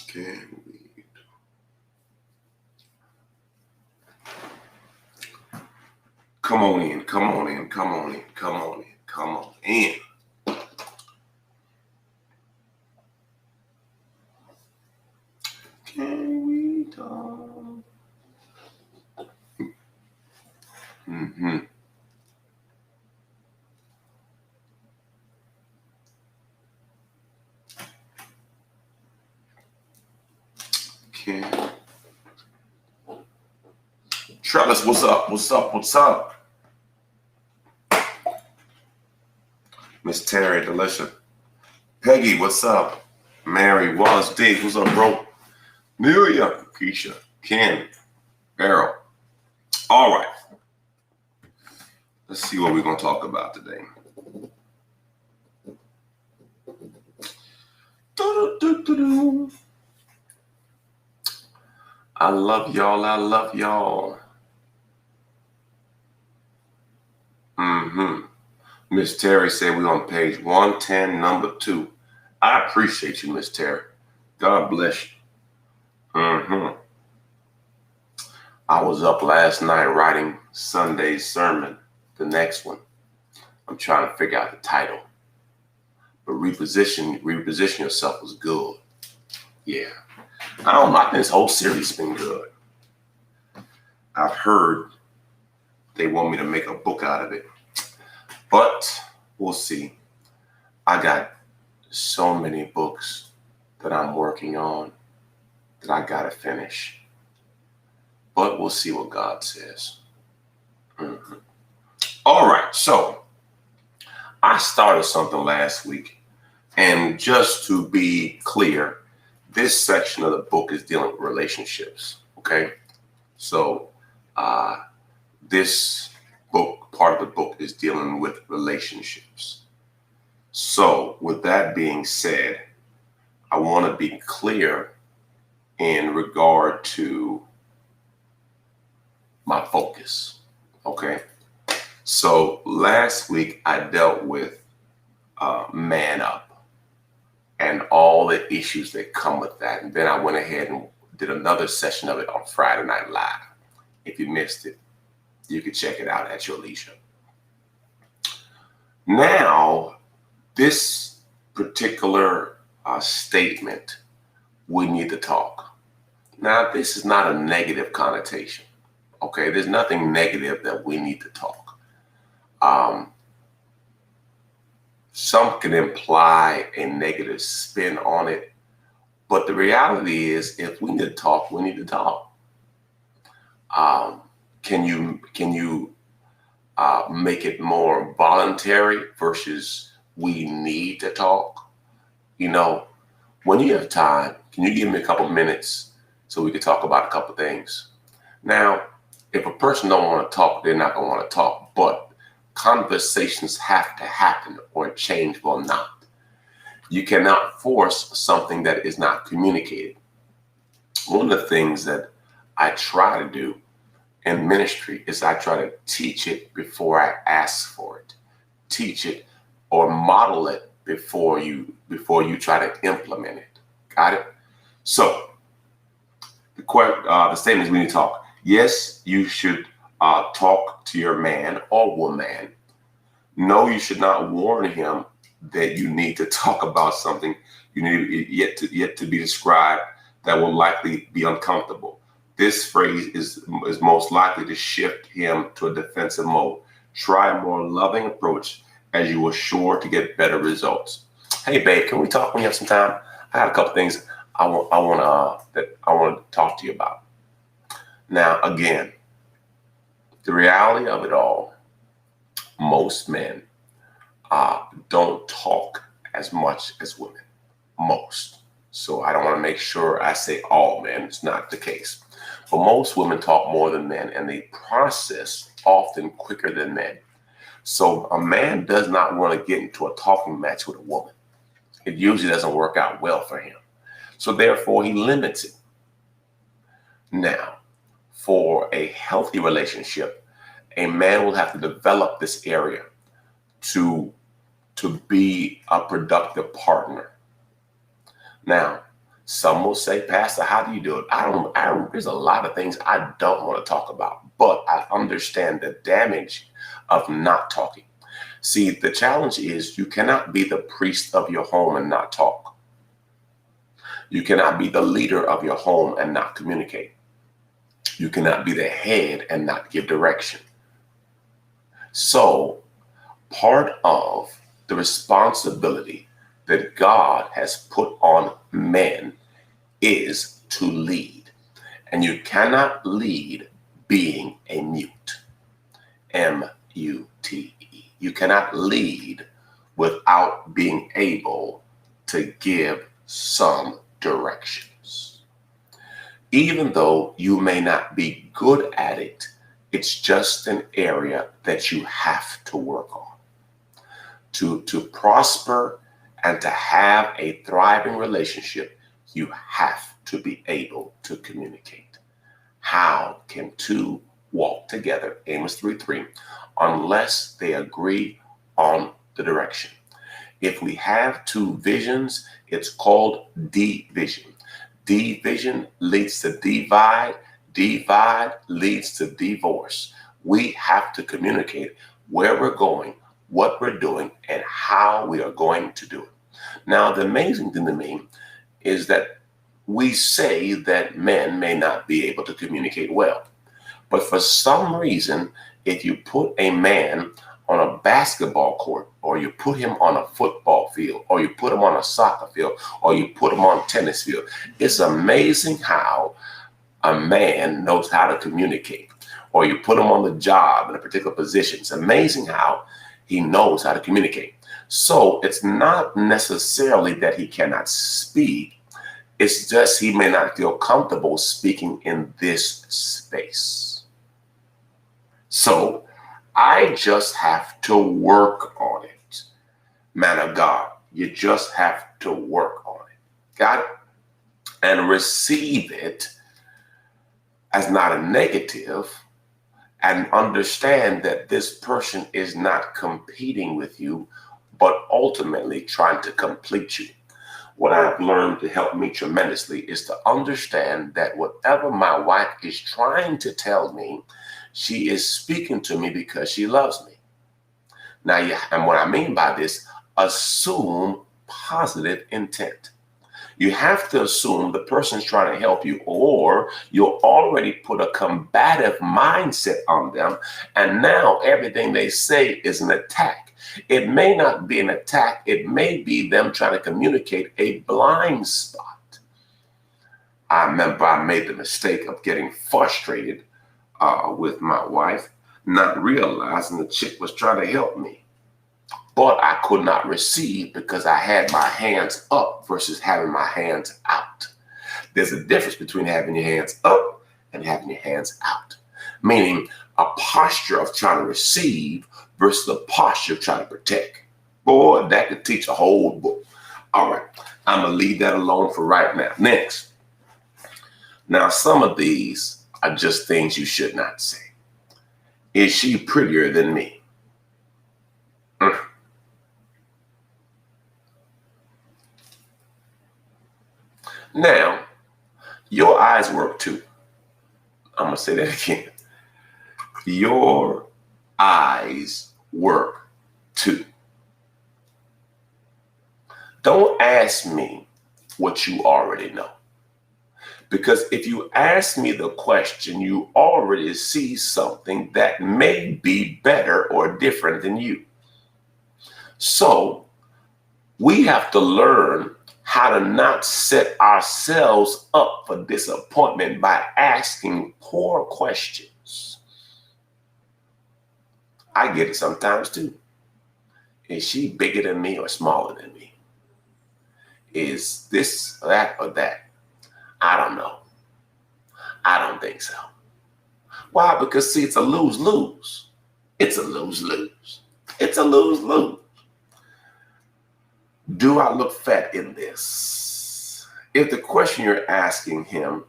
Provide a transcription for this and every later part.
Can we? Come on in, come on in, come on in, come on in, come on in. Can we talk? Mm-hmm. Can Trellis, what's up? What's up? What's up? Miss Terry, Delisha. Peggy, what's up? Mary, Wallace, Dave, what's up, bro? Amelia, Keisha, Ken, Errol. All right. Let's see what we're going to talk about today. I love y'all. I love y'all. Miss Terry said we're on page 110, number 2. I appreciate you, Miss Terry. God bless you. I was up last night writing Sunday's sermon, the next one. I'm trying to figure out the title. But reposition yourself was good. Yeah. I don't know. I think this whole series has been good. I've heard they want me to make a book out of it. But we'll see. I got so many books that I'm working on that I got to finish. But we'll see what God says. All right. So I started something last week. And just to be clear, this section of the book is dealing with relationships. Okay. So this book, part of the book, is dealing with relationships. So with that being said, I want to be clear in regard to my focus. Okay. So last week I dealt with man up and all the issues that come with that. And then I went ahead and did another session of it on Friday Night Live. If you missed it, you can check it out at your leisure. Now, this particular statement, we need to talk. Now, this is not a negative connotation. Okay, there's nothing negative that we need to talk. Some can imply a negative spin on it, but the reality is, if we need to talk, we need to talk. Can you make it more voluntary versus we need to talk? You know, when you have time, can you give me a couple minutes so we can talk about a couple things? Now, if a person don't want to talk, they're not going to want to talk, but conversations have to happen or change will not. You cannot force something that is not communicated. One of the things that I try to do in ministry is I try to teach it before I ask for it. Teach it or model it before you try to implement it. Got it? So the statement is we need to talk. Yes, you should talk to your man or woman. No, you should not warn him that you need to talk about something you need yet to be described that will likely be uncomfortable. This phrase is most likely to shift him to a defensive mode. Try a more loving approach, as you are sure to get better results. Hey, babe, can we talk when you have some time? I have a couple things I want to talk to you about. Now, again, the reality of it all, most men don't talk as much as women. Most. So I don't want to make sure I say all men. It's not the case. But most women talk more than men, and they process often quicker than men. So a man does not want to get into a talking match with a woman. It usually doesn't work out well for him. So therefore, he limits it. Now, for a healthy relationship, a man will have to develop this area to be a productive partner. Now, Some will say, Pastor, how do you do it? There's a lot of things I don't want to talk about, but I understand the damage of not talking. See, the challenge is you cannot be the priest of your home and not talk. You cannot be the leader of your home and not communicate. You cannot be the head and not give direction. So part of the responsibility that God has put on men is to lead. And you cannot lead being a mute. M-U-T-E. You cannot lead without being able to give some directions. Even though you may not be good at it, it's just an area that you have to work on. To prosper and to have a thriving relationship, you have to be able to communicate. How can two walk together, Amos 3:3, unless they agree on the direction? If we have two visions, it's called division. Division leads to divide. Divide leads to divorce. We have to communicate where we're going, what we're doing, and how we are going to do it. Now, the amazing thing to me is that we say that men may not be able to communicate well. But for some reason, if you put a man on a basketball court, or you put him on a football field, or you put him on a soccer field, or you put him on a tennis field, it's amazing how a man knows how to communicate. Or you put him on the job in a particular position. It's amazing how he knows how to communicate. So it's not necessarily that he cannot speak. It's just he may not feel comfortable speaking in this space. So I just have to work on it. Man of God, you just have to work on it. Got it? And receive it as not a negative, and understand that this person is not competing with you, but ultimately trying to complete you. What I've learned to help me tremendously is to understand that whatever my wife is trying to tell me, she is speaking to me because she loves me. Now, and what I mean by this, assume positive intent. You have to assume the person's trying to help you, or you'll already put a combative mindset on them, and now everything they say is an attack. It may not be an attack. It may be them trying to communicate a blind spot. I remember I made the mistake of getting frustrated with my wife, not realizing the chick was trying to help me. But I could not receive because I had my hands up versus having my hands out. There's a difference between having your hands up and having your hands out. Meaning a posture of trying to receive versus a posture of trying to protect. Boy, that could teach a whole book. All right, I'm going to leave that alone for right now. Next. Now, some of these are just things you should not say. Is she prettier than me? Now, your eyes work too. I'm going to say that again. Your eyes work too. Don't ask me what you already know. Because if you ask me the question, you already see something that may be better or different than you. So we have to learn how to not set ourselves up for disappointment by asking poor questions. I get it sometimes too. Is she bigger than me or smaller than me? Is this, that, or that? I don't know. I don't think so. Why? Because see, it's a lose-lose. It's a lose-lose. It's a lose-lose. Do I look fat in this? If the question you're asking him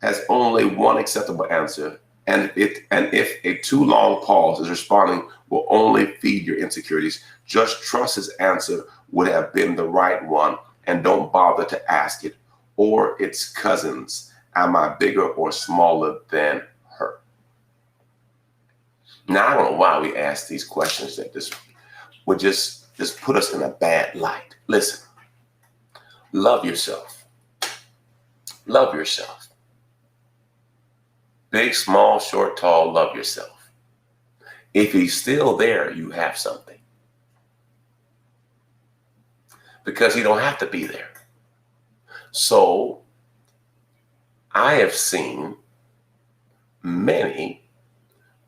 has only one acceptable answer, and if a too long pause is responding will only feed your insecurities, just trust his answer would have been the right one and don't bother to ask it or its cousins? Am I bigger or smaller than her? Now, I don't know why we ask these questions that this would just put us in a bad light. Listen, love yourself. Love yourself. Big, small, short, tall, love yourself. If he's still there, you have something. Because he don't have to be there. So I have seen many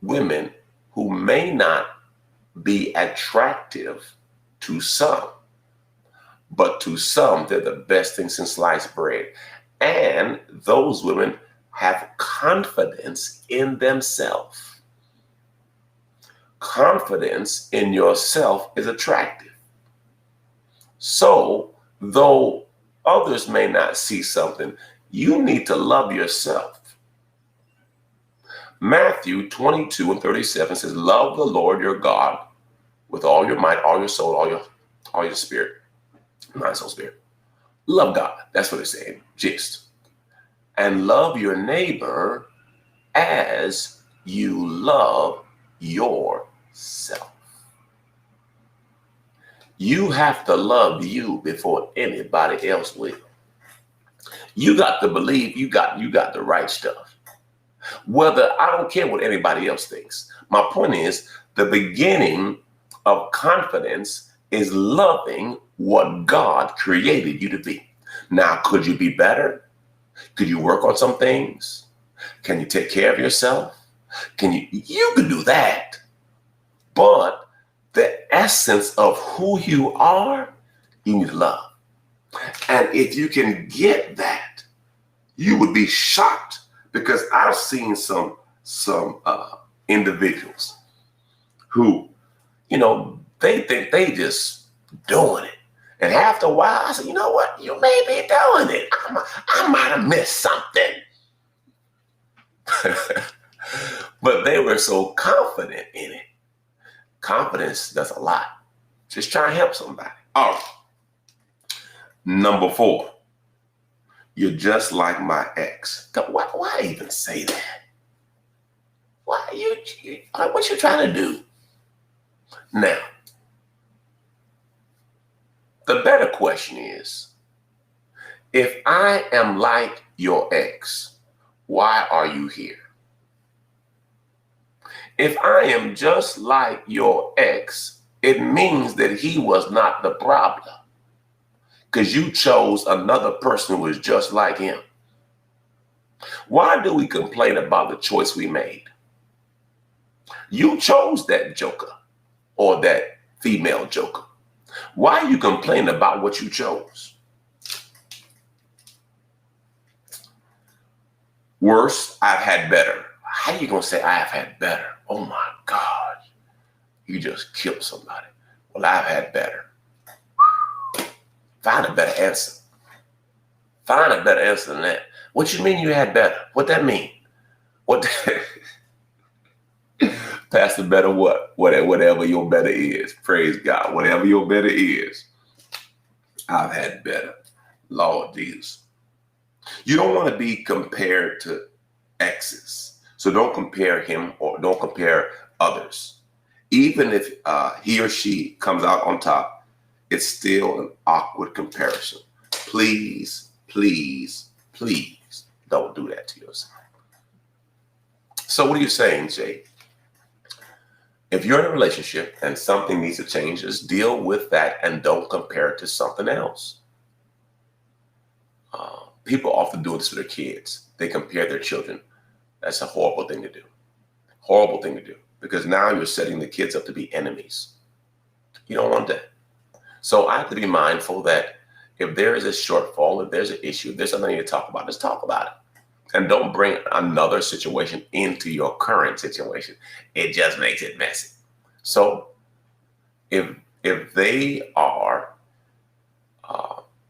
women who may not be attractive to some, but to some, they're the best thing since sliced bread. And those women have confidence in themselves. Confidence in yourself is attractive. So, though others may not see something, you need to love yourself. Matthew 22:37 says, love the Lord your God with all your might, all your soul, all your spirit, mind, soul, spirit. Love God. That's what it's saying. Just. And love your neighbor as you love yourself. You have to love you before anybody else will. You got to believe you got the right stuff. Whether, I don't care what anybody else thinks. My point is, the beginning of confidence is loving what God created you to be. Now, could you be better? Could you work on some things? Can you take care of yourself? You can do that. But the essence of who you are, you need to love. And if you can get that, you would be shocked, because I've seen some individuals who, they think they just doing it. And after a while, I said, you know what? You may be doing it. I might have missed something. But they were so confident in it. Confidence does a lot. Just try and help somebody. All right. Number 4. You're just like my ex. Why even say that? Why what you trying to do? Now, the better question is, if I am like your ex, why are you here? If I am just like your ex, it means that he was not the problem, because you chose another person who was just like him. Why do we complain about the choice we made? You chose that joker or that female joker. Why are you complaining about what you chose? Worse, I've had better. How are you going to say I have had better? Oh my God. You just killed somebody. Well, I've had better. Find a better answer. Find a better answer than that. What you mean you had better? What that mean? Pastor, better what? Whatever your better is. Praise God. Whatever your better is. I've had better. Lord Jesus. You don't want to be compared to exes. So don't compare him or don't compare others. Even if he or she comes out on top, it's still an awkward comparison. Please, please, please don't do that to yourself. So what are you saying, Jay? If you're in a relationship and something needs to change, just deal with that and don't compare it to something else. People often do this with their kids. They compare their children. That's a horrible thing to do. Horrible thing to do. Because now you're setting the kids up to be enemies. You don't want that. So I have to be mindful that if there is a shortfall, if there's an issue, if there's something you need to talk about, let's talk about it. And don't bring another situation into your current situation. It just makes it messy. So if they are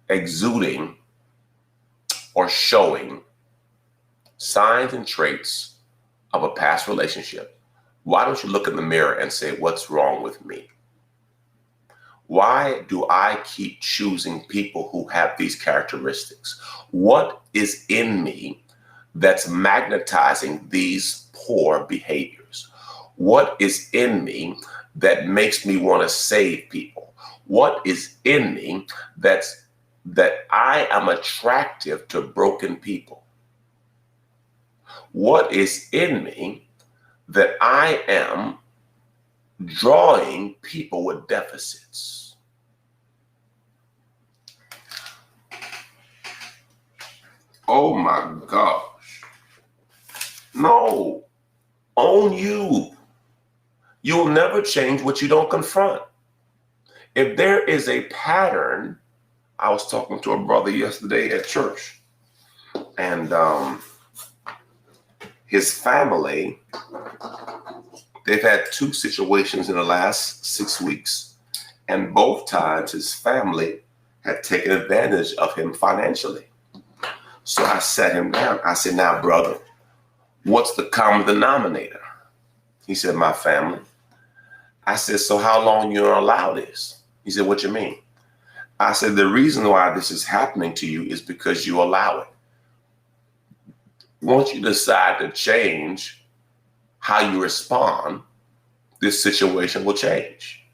exuding or showing signs and traits of a past relationship, why don't you look in the mirror and say, what's wrong with me? Why do I keep choosing people who have these characteristics? What is in me that's magnetizing these poor behaviors? What is in me that makes me want to save people? What is in me that I am attractive to broken people? What is in me that I am drawing people with deficits? Oh my gosh. No, own you. You'll never change what you don't confront. If there is a pattern, I was talking to a brother yesterday at church, and his family, they've had 2 situations in the last 6 weeks, and both times his family had taken advantage of him financially. So I sat him down. I said, now, brother, what's the common denominator? He said, my family. I said, so how long you gonna allow this? He said, what you mean? I said, the reason why this is happening to you is because you allow it. Once you decide to change how you respond, this situation will change.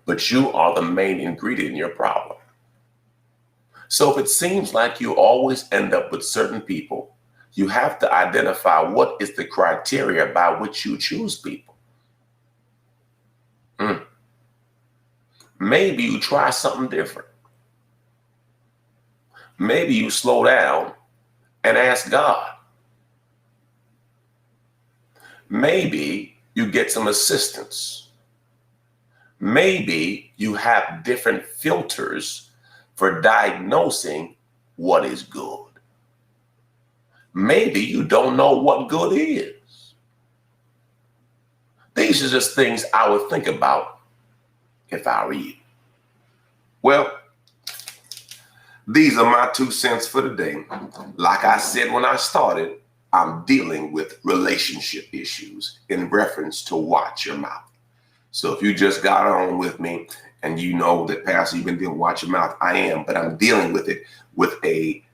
But you are the main ingredient in your problem. So if it seems like you always end up with certain people, you have to identify what is the criteria by which you choose people. Maybe you try something different. Maybe you slow down and ask God. Maybe you get some assistance. Maybe you have different filters for diagnosing what is good. Maybe you don't know what good is. These are just things I would think about if I were you. Well, these are my 2 cents for today. Like I said when I started, I'm dealing with relationship issues in reference to watch your mouth. So if you just got on with me and you know that, Pastor, you've been dealing with watch your mouth, I am, but I'm dealing with it with a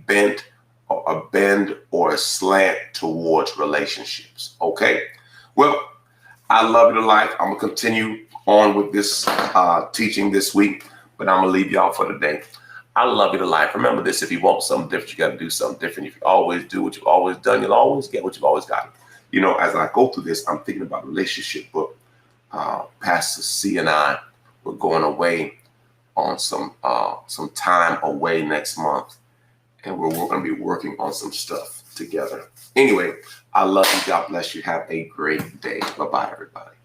bend or a slant towards relationships. Okay? Well, I love you to life. I'm going to continue on with this teaching this week, but I'm going to leave y'all for today. I love you to life. Remember this, if you want something different, you got to do something different. If you always do what you've always done, you'll always get what you've always gotten. You know, as I go through this, I'm thinking about relationship book. Pastor C and I, we're going away on some time away next month, and we're going to be working on some stuff together. Anyway, I love you. God bless you. Have a great day. Bye-bye, everybody.